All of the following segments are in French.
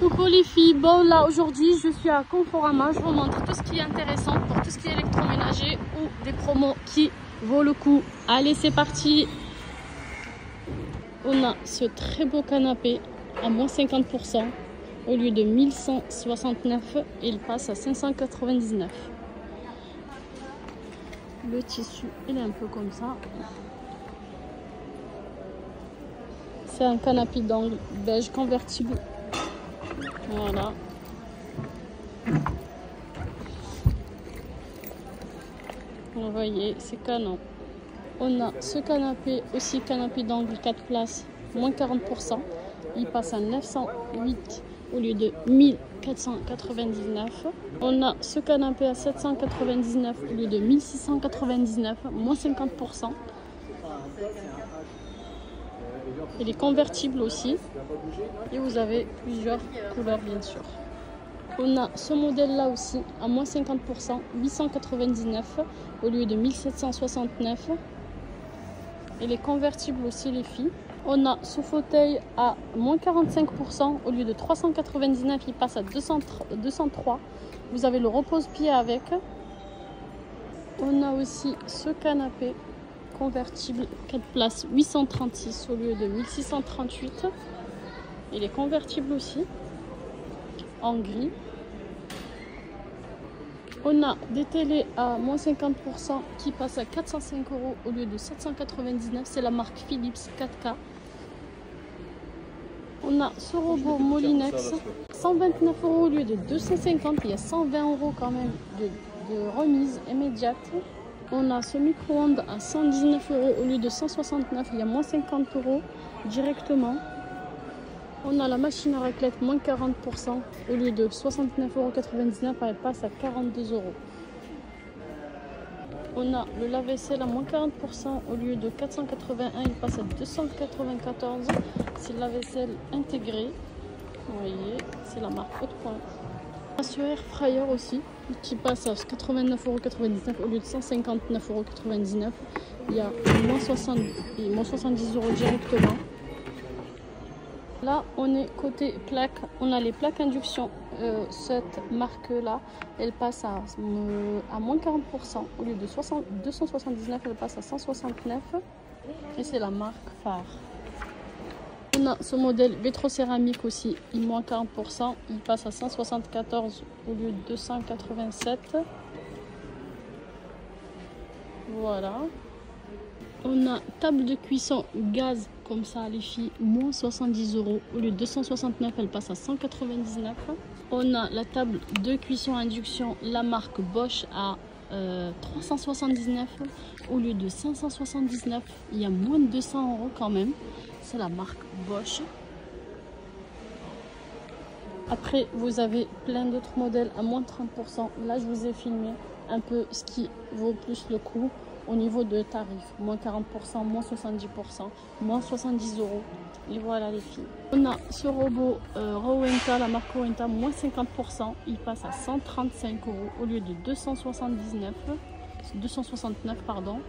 Coucou les filles, bon là aujourd'hui je suis à Conforama, je vous montre tout ce qui est intéressant pour tout ce qui est électroménager ou des promos qui vaut le coup. Allez c'est parti. On a ce très beau canapé à moins 50% au lieu de 1169 et il passe à 599. Le tissu il est un peu comme ça. C'est un canapé d'angle beige convertible. Voilà. Vous voyez, c'est canon. On a ce canapé aussi, canapé d'angle 4 places, moins 40%. Il passe à 908 au lieu de 1499. On a ce canapé à 799 au lieu de 1699, moins 50%. Il est convertible aussi. Et vous avez plusieurs couleurs bien sûr. On a ce modèle là aussi à moins 50%, 899 au lieu de 1769. Il est convertible aussi les filles. On a ce fauteuil à moins 45% au lieu de 399, il passe à 203. Vous avez le repose-pied avec. On a aussi ce canapé convertible 4 places 836 au lieu de 1638. Il est convertible aussi en gris. On a des télés à moins 50% qui passent à 405 € au lieu de 799. C'est la marque Philips 4K. On a ce robot Molinex 129 € au lieu de 250. Il y a 120 € quand même de remise immédiate. On a ce micro-ondes à 119 € au lieu de 169. Il y a moins 50 € directement. On a la machine à raclette moins 40% au lieu de 69,99 €, elle passe à 42 €. On a le lave-vaisselle à moins 40% au lieu de 481, il passe à 294. C'est le lave-vaisselle intégré. Vous voyez, c'est la marque Haute-Point. Ce air fryer aussi qui passe à 89,99 € au lieu de 159,99 €. Il y a moins 70 € directement. Là, on est côté plaque. On a les plaques induction. Cette marque-là, elle passe à moins 40%. Au lieu de 279, elle passe à 169. Et c'est la marque Phare. On a ce modèle vitrocéramique aussi. Il moins 40%. Il passe à 174 au lieu de 287. Voilà. On a table de cuisson gaz comme ça les filles, moins 70 € au lieu de 269, elle passe à 199. On a la table de cuisson induction, la marque Bosch à 379 au lieu de 579. Il y a moins de 200 € quand même. C'est la marque Bosch. Après, vous avez plein d'autres modèles à moins 30%. Là, je vous ai filmé un peu ce qui vaut plus le coup. Au niveau de tarifs, moins 40%, moins 70%, moins 70 €. Et voilà les filles. On a ce robot Rowenta, la marque Rowenta, moins 50%. Il passe à 135 € au lieu de 269 pardon.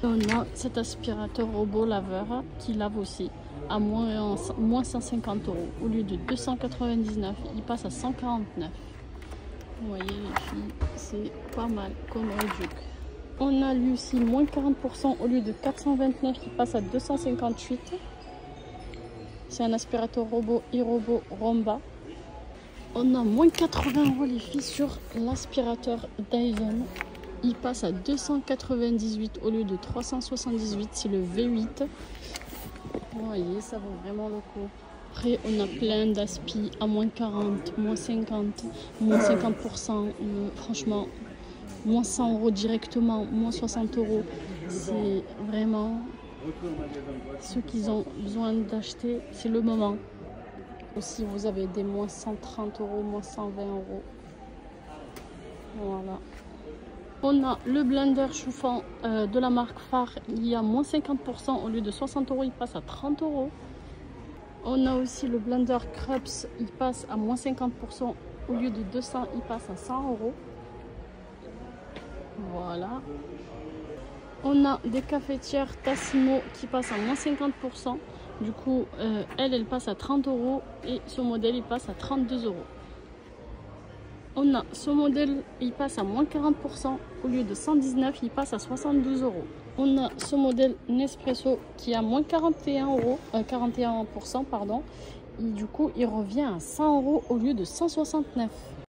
Et on a cet aspirateur robot laveur qui lave aussi à moins 150 € au lieu de 299. Il passe à 149. Vous voyez les filles, c'est pas mal comme réduc. On a lui aussi moins 40% au lieu de 429, il passe à 258. C'est un aspirateur robot iRobot Roomba. On a moins 80 € les filles sur l'aspirateur Dyson. Il passe à 298 au lieu de 378. C'est le V8. Vous voyez, ça vaut vraiment le coup. Après, on a plein d'aspi à moins 40, moins 50, moins 50%. Franchement, moins 100 € directement, moins 60 €. C'est vraiment ceux qui ont besoin d'acheter, c'est le moment. Aussi, vous avez des moins 130 €, moins 120 €. Voilà. On a le blender chauffant de la marque Phare. Il y a moins 50% au lieu de 60 €, il passe à 30 €. On a aussi le blender Krups. Il passe à moins 50% au lieu de 200, il passe à 100 €. Voilà. On a des cafetières Tassimo qui passent à moins 50% Du coup, elle passe à 30 euros et ce modèle, il passe à 32 euros. On a ce modèle, il passe à moins 40%. Au lieu de 119, il passe à 72 euros. On a ce modèle Nespresso qui a moins 41%, pardon. Et du coup, il revient à 100 euros au lieu de 169.